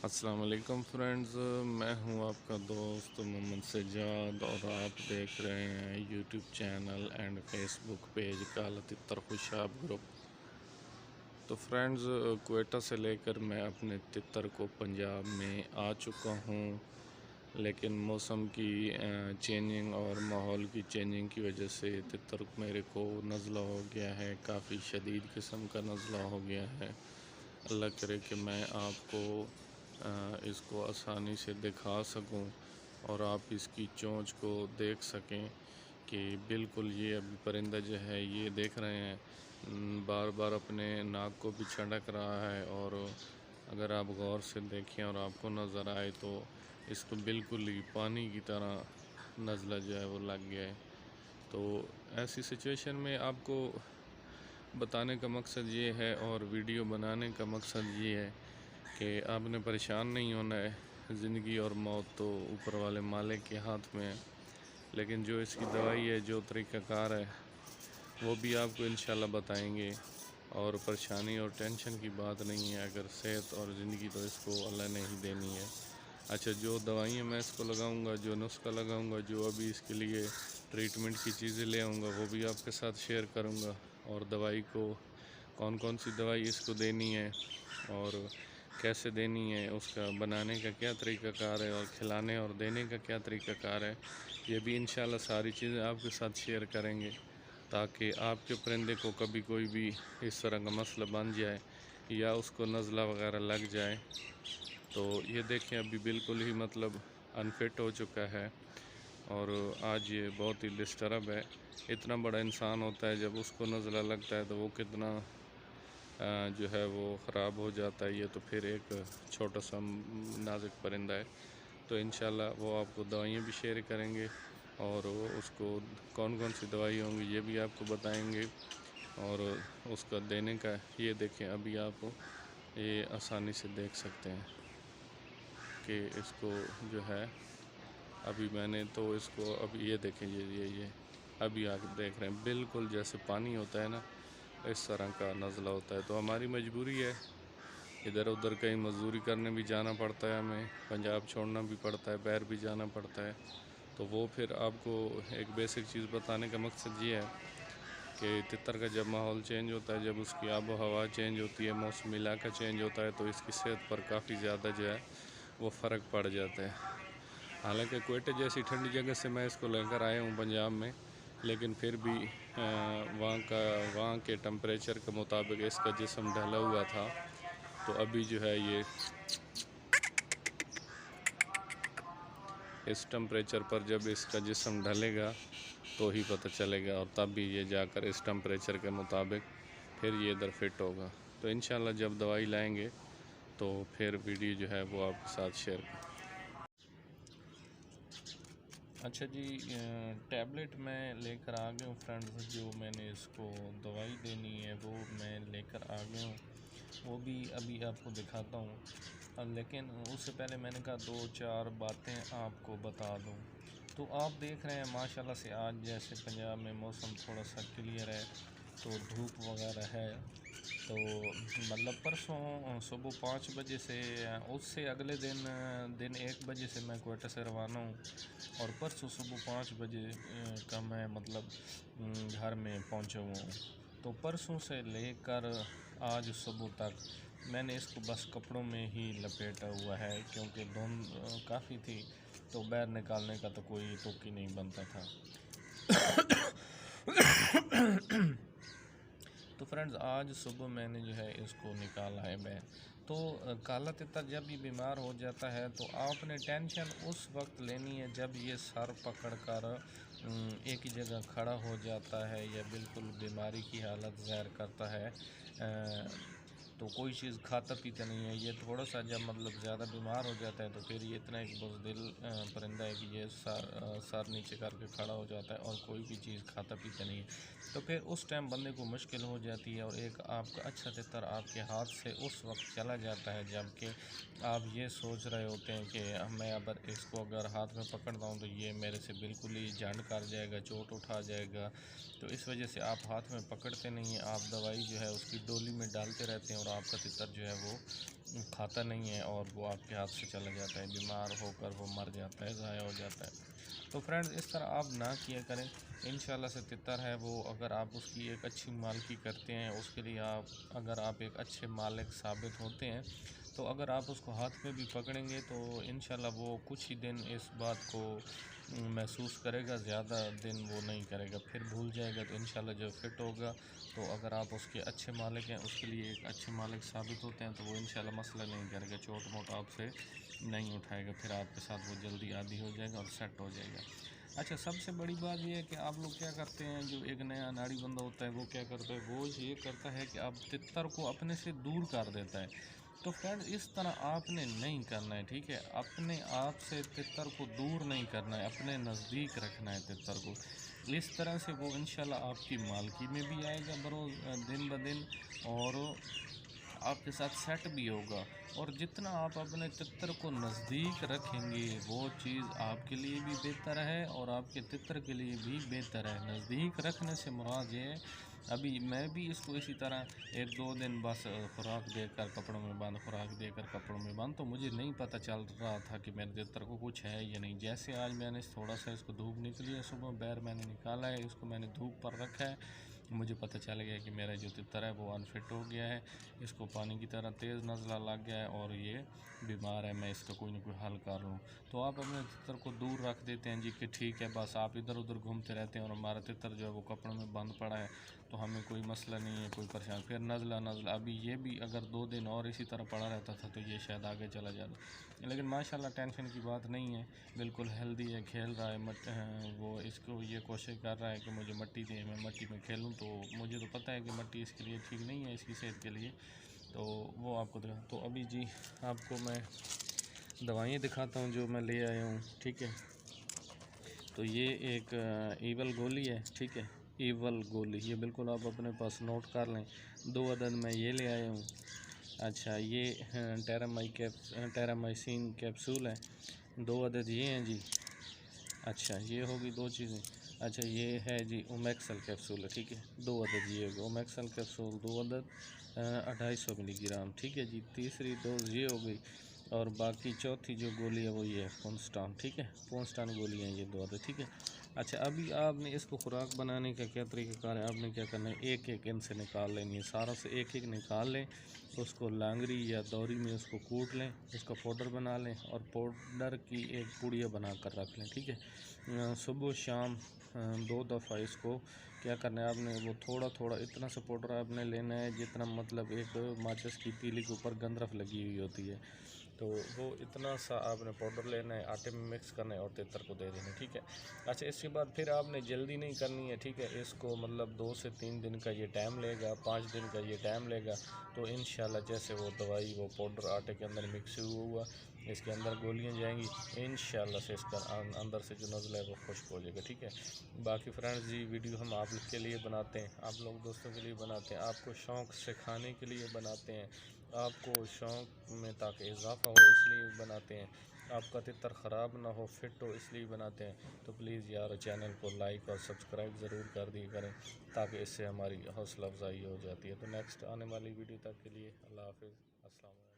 السلام علیکم فرینڈز، میں ہوں آپ کا دوست محمد سجاد اور آپ دیکھ رہے ہیں YouTube channel and Facebook page Kala Titar Khushab group. تو فرینڈز، کوئٹہ سے لے کر میں اپنے تتر کو پنجاب میں آ چکا ہوں، لیکن موسم کی چینجنگ اور ماحول کی چینجنگ کی وجہ سے تتر میرے کو نزلہ ہو گیا ہے، کافی شدید قسم کا نزلہ ہو گیا ہے۔ اللہ کرے کہ میں آپ کو اس کو آسانی سے دکھا سکوں اور آپ اس کی چونچ کو دیکھ سکیں کہ بالکل یہ ابھی پرندہ جو ہے یہ دیکھ رہے ہیں بار بار اپنے ناک کو بھی چھڑک رہا ہے، اور اگر آپ غور سے دیکھیں اور آپ کو نظر آئے تو اس کو بالکل ہی پانی کی طرح نزلہ جو ہے وہ لگ گیا ہے۔ تو ایسی سچویشن میں آپ کو بتانے کا مقصد یہ ہے اور ویڈیو بنانے کا مقصد یہ ہے کہ آپ نے پریشان نہیں ہونا ہے۔ زندگی اور موت تو اوپر والے مالک کے ہاتھ میں ہے، لیکن جو اس کی دوائی ہے، جو طریقہ کار ہے، وہ بھی آپ کو انشاءاللہ بتائیں گے۔ اور پریشانی اور ٹینشن کی بات نہیں ہے، اگر صحت اور زندگی تو اس کو اللہ نے ہی دینی ہے۔ اچھا، جو دوائیاں میں اس کو لگاؤں گا، جو نسخہ لگاؤں گا، جو ابھی اس کے لیے ٹریٹمنٹ کی چیزیں لے آؤں گا، وہ بھی آپ کے ساتھ شیئر کروں گا، اور دوائی کو کون سی دوائی اس کو دینی ہے اور کیسے دینی ہے، اس کا بنانے کا کیا طریقہ کار ہے، اور کھلانے اور دینے کا کیا طریقہ کار ہے، یہ بھی انشاءاللہ ساری چیزیں آپ کے ساتھ شیئر کریں گے، تاکہ آپ کے پرندے کو کبھی کوئی بھی اس طرح کا مسئلہ بن جائے یا اس کو نزلہ وغیرہ لگ جائے تو یہ دیکھیں ابھی بالکل ہی انفٹ ہو چکا ہے، اور آج یہ بہت ہی ڈسٹرب ہے۔ اتنا بڑا انسان ہوتا ہے، جب اس کو نزلہ لگتا ہے تو وہ کتنا جو ہے وہ خراب ہو جاتا ہے، یہ تو پھر ایک چھوٹا سا نازک پرندہ ہے۔ تو انشاءاللہ وہ آپ کو دوائیاں بھی شیئر کریں گے، اور وہ اس کو کون سی دوائی ہوں گی یہ بھی آپ کو بتائیں گے، اور اس کا دینے کا یہ دیکھیں ابھی آپ یہ آسانی سے دیکھ سکتے ہیں کہ اس کو جو ہے ابھی میں نے تو اس کو ابھی یہ دیکھیں یہ ابھی آپ دیکھ رہے ہیں بالکل جیسے پانی ہوتا ہے نا، اس طرح کا نزلہ ہوتا ہے۔ تو ہماری مجبوری ہے، ادھر ادھر کہیں مزدوری کرنے بھی جانا پڑتا ہے، ہمیں پنجاب چھوڑنا بھی پڑتا ہے، باہر بھی جانا پڑتا ہے، تو وہ پھر آپ کو ایک بیسک چیز بتانے کا مقصد یہ ہے کہ تتر کا جب ماحول چینج ہوتا ہے، جب اس کی آب و ہوا چینج ہوتی ہے، موسم علاقہ چینج ہوتا ہے، تو اس کی صحت پر کافی زیادہ جو ہے وہ فرق پڑ جاتا ہے۔ حالانکہ کوئٹہ جیسی ٹھنڈی جگہ سے میں اس کو لے کر آیا ہوں پنجاب میں، لیکن پھر بھی وہاں کے ٹمپریچر کے مطابق اس کا جسم ڈھلا ہوا تھا، تو ابھی جو ہے یہ اس ٹمپریچر پر جب اس کا جسم ڈھلے گا تو ہی پتہ چلے گا، اور تب بھی یہ جا کر اس ٹمپریچر کے مطابق پھر یہ ادھر فٹ ہوگا۔ تو انشاءاللہ جب دوائی لائیں گے تو پھر ویڈیو جو ہے وہ آپ کے ساتھ شیئر کریں۔ اچھا جی، ٹیبلٹ میں لے کر آ گیا ہوں فرینڈز، جو میں نے اس کو دوائی دینی ہے وہ میں لے کر آ گیا ہوں، وہ بھی ابھی آپ کو دکھاتا ہوں، لیکن اس سے پہلے میں نے کہا دو چار باتیں آپ کو بتا دوں۔ تو آپ دیکھ رہے ہیں ماشاءاللہ سے آج جیسے پنجاب میں موسم تھوڑا سا کلیئر ہے، تو دھوپ وغیرہ ہے، تو پرسوں صبح 5 بجے سے اس سے اگلے دن 1 بجے سے میں کوئٹہ سے روانہ ہوں، اور پرسوں صبح 5 بجے کا میں گھر میں پہنچا ہوا ہوں۔ تو پرسوں سے لے کر آج صبح تک میں نے اس کو بس کپڑوں میں ہی لپیٹا ہوا ہے، کیونکہ دھند کافی تھی تو باہر نکالنے کا تو کوئی توقع نہیں بنتا تھا۔ تو فرینڈز، آج صبح میں نے جو ہے اس کو نکالا ہے باہر۔ تو کالا تتر جب بھی بیمار ہو جاتا ہے تو آپ نے ٹینشن اس وقت لینی ہے جب یہ سر پکڑ کر ایک ہی جگہ کھڑا ہو جاتا ہے، یا بالکل بیماری کی حالت ظاہر کرتا ہے، تو کوئی چیز کھاتا پیتا نہیں ہے۔ یہ تھوڑا سا جب زیادہ بیمار ہو جاتا ہے تو پھر یہ اتنا ایک بزدل پرندہ ہے کہ یہ سر نیچے کر کے کھڑا ہو جاتا ہے اور کوئی بھی چیز کھاتا پیتا نہیں ہے، تو پھر اس ٹائم بندے کو مشکل ہو جاتی ہے، اور ایک آپ کا اچھا تتر آپ کے ہاتھ سے اس وقت چلا جاتا ہے جب کہ آپ یہ سوچ رہے ہوتے ہیں کہ میں اس کو اگر ہاتھ میں پکڑتا ہوں تو یہ میرے سے بالکل ہی جھنڈ کر جائے گا، چوٹ اٹھا جائے گا، تو اس وجہ سے آپ ہاتھ میں پکڑتے نہیں ہیں، آپ دوائی جو ہے اس کی ڈولی میں ڈالتے رہتے ہیں، اور آپ کا تتر جو ہے وہ کھاتا نہیں ہے اور وہ آپ کے ہاتھ سے چلا جاتا ہے، بیمار ہو کر وہ مر جاتا ہے، ضائع ہو جاتا ہے۔ تو فرینڈز اس طرح آپ نہ کیا کریں۔ انشاءاللہ سے تتر ہے وہ، اگر آپ اس کی ایک اچھی مالکی کرتے ہیں، اس کے لیے اگر آپ ایک اچھے مالک ثابت ہوتے ہیں، تو اگر آپ اس کو ہاتھ میں بھی پکڑیں گے تو انشاءاللہ وہ کچھ ہی دن اس بات کو محسوس کرے گا، زیادہ دن وہ نہیں کرے گا، پھر بھول جائے گا۔ تو انشاءاللہ جو فٹ ہوگا، تو اگر آپ اس کے اچھے مالک ہیں، اس کے لیے ایک اچھے مالک ثابت ہوتے ہیں، تو وہ انشاءاللہ مسئلہ نہیں کرے گا، چوٹ موٹ آپ سے نہیں اٹھائے گا، پھر آپ کے ساتھ وہ جلدی عادی ہو جائے گا اور سیٹ ہو جائے گا۔ اچھا، سب سے بڑی بات یہ ہے کہ آپ لوگ کیا کرتے ہیں، جو ایک نیا ناڑی بندہ ہوتا ہے وہ کیا کرتا ہے، وہ یہ کرتا ہے کہ آپ تتر کو اپنے سے دور کر دیتا ہے۔ تو فرینڈ اس طرح آپ نے نہیں کرنا ہے، ٹھیک ہے؟ اپنے آپ سے تتر کو دور نہیں کرنا ہے، اپنے نزدیک رکھنا ہے تتر کو۔ اس طرح سے وہ انشاءاللہ آپ کی مالکی میں بھی آئے گا دن بدن، اور آپ کے ساتھ سیٹ بھی ہوگا۔ اور جتنا آپ اپنے تتر کو نزدیک رکھیں گے، وہ چیز آپ کے لیے بھی بہتر ہے اور آپ کے تتر کے لیے بھی بہتر ہے۔ نزدیک رکھنے سے مراد یہ ہے، ابھی میں بھی اس کو اسی طرح 1-2 دن بس خوراک دے کر کپڑوں میں بند، خوراک دے کر کپڑوں میں بند، تو مجھے نہیں پتہ چل رہا تھا کہ میرے تتر کو کچھ ہے یا نہیں۔ جیسے آج میں نے تھوڑا سا اس کو دھوپ نکلی ہے، صبح بیر میں نے نکالا ہے، اس کو میں نے دھوپ پر رکھا ہے، مجھے پتہ چل گیا کہ میرا جو تتر ہے وہ انفٹ ہو گیا ہے، اس کو پانی کی طرح تیز نزلہ لگ گیا ہے اور یہ بیمار ہے، میں اس کا کوئی نہ کوئی حل کر لوں۔ تو آپ اپنے تتر کو دور رکھ دیتے ہیں جی کہ ٹھیک ہے، بس آپ ادھر ادھر گھومتے رہتے ہیں اور ہمارا تتر جو ہے وہ کپڑوں میں بند پڑا ہے، تو ہمیں کوئی مسئلہ نہیں ہے، کوئی پریشان۔ پھر نزلہ ابھی یہ بھی اگر 2 دن اور اسی طرح پڑا رہتا تھا تو یہ شاید آگے چلا جاتا، لیکن ماشاءاللہ ٹینشن کی بات نہیں ہے، بالکل ہیلدی ہے، کھیل رہا ہے، وہ اس کو یہ کوشش کر رہا ہے کہ مجھے مٹی دے، میں مٹی میں کھیلوں، تو مجھے تو پتہ ہے کہ مٹی اس کے لیے ٹھیک نہیں ہے، اس کی صحت کے لیے، تو وہ آپ کو دکھا۔ تو ابھی جی آپ کو میں دوائیں دکھاتا ہوں جو میں لے آیا ہوں، ٹھیک ہے؟ تو یہ ایک ایول گولی ہے، ٹھیک ہے؟ ایول گولی، یہ بالکل آپ اپنے پاس نوٹ کر لیں، 2 عدد میں یہ لے آیا ہوں۔ اچھا، یہ ٹیرامائسین کیپسول ہے، 2 عدد یہ ہیں جی۔ اچھا، یہ ہوگی 2 چیزیں۔ اچھا، یہ ہے جی اومیکسل کیپسول ہے، ٹھیک ہے؟ 2 عدد یہ ہوگی اومیکسل کیپسول، 2 عدد 250 ملی گرام، ٹھیک ہے جی؟ تیسری ڈوز یہ ہو گئی، اور باقی چوتھی جو گولی ہے وہ یہ ہے پونسٹان، ٹھیک ہے؟ پونسٹان گولی ہیں یہ 2 عدد، ٹھیک ہے؟ اچھا، ابھی آپ نے اس کو خوراک بنانے کا کیا طریقہ کار ہے، آپ نے کیا کرنا ہے، ایک ایک ان سے نکال لینی ہے، سارا سے ایک ایک نکال لیں، اس کو لانگری یا دوری میں اس کو کوٹ لیں، اس کا پاؤڈر بنا لیں، اور پاؤڈر کی ایک پوڑیا بنا کر رکھ لیں، ٹھیک ہے؟ صبح و شام 2 دفعہ اس کو کیا کرنا ہے، آپ نے وہ تھوڑا تھوڑا اتنا سا پاؤڈر آپ نے لینا ہے جتنا مطلب ایک ماچس کی تیلی کے اوپر گندرف لگی ہوئی ہوتی ہے، تو وہ اتنا سا آپ نے پاؤڈر لینا ہے، آٹے میں مکس کرنا ہے اور تتر کو دے دینا ہے، ٹھیک ہے؟ اچھا، اس کے بعد پھر آپ نے جلدی نہیں کرنی ہے، ٹھیک ہے؟ اس کو مطلب 2 سے 3 دن کا یہ ٹائم لے گا، 5 دن کا یہ ٹائم لے گا، تو انشاءاللہ جیسے وہ دوائی، وہ پاؤڈر آٹے کے اندر مکس ہوا اس کے اندر گولیاں جائیں گی، انشاءاللہ سے اس کا اندر سے جو نزلہ ہے وہ خشک ہو جائے گا، ٹھیک ہے؟ باقی فرینڈز جی، ویڈیو ہم آپ کے لیے بناتے ہیں، آپ لوگ دوستوں کے لیے بناتے ہیں، آپ کو شوق سکھانے کے لیے بناتے ہیں، آپ کو شوق میں تاکہ اضافہ ہو اس لیے بناتے ہیں، آپ کا تتر خراب نہ ہو، فٹ ہو، اس لیے بناتے ہیں۔ تو پلیز یار چینل کو لائک اور سبسکرائب ضرور کر دیا کریں، تاکہ اس سے ہماری حوصلہ افزائی ہو جاتی ہے۔ تو نیکسٹ آنے والی ویڈیو تک کے لیے اللہ حافظ، السلام علیکم۔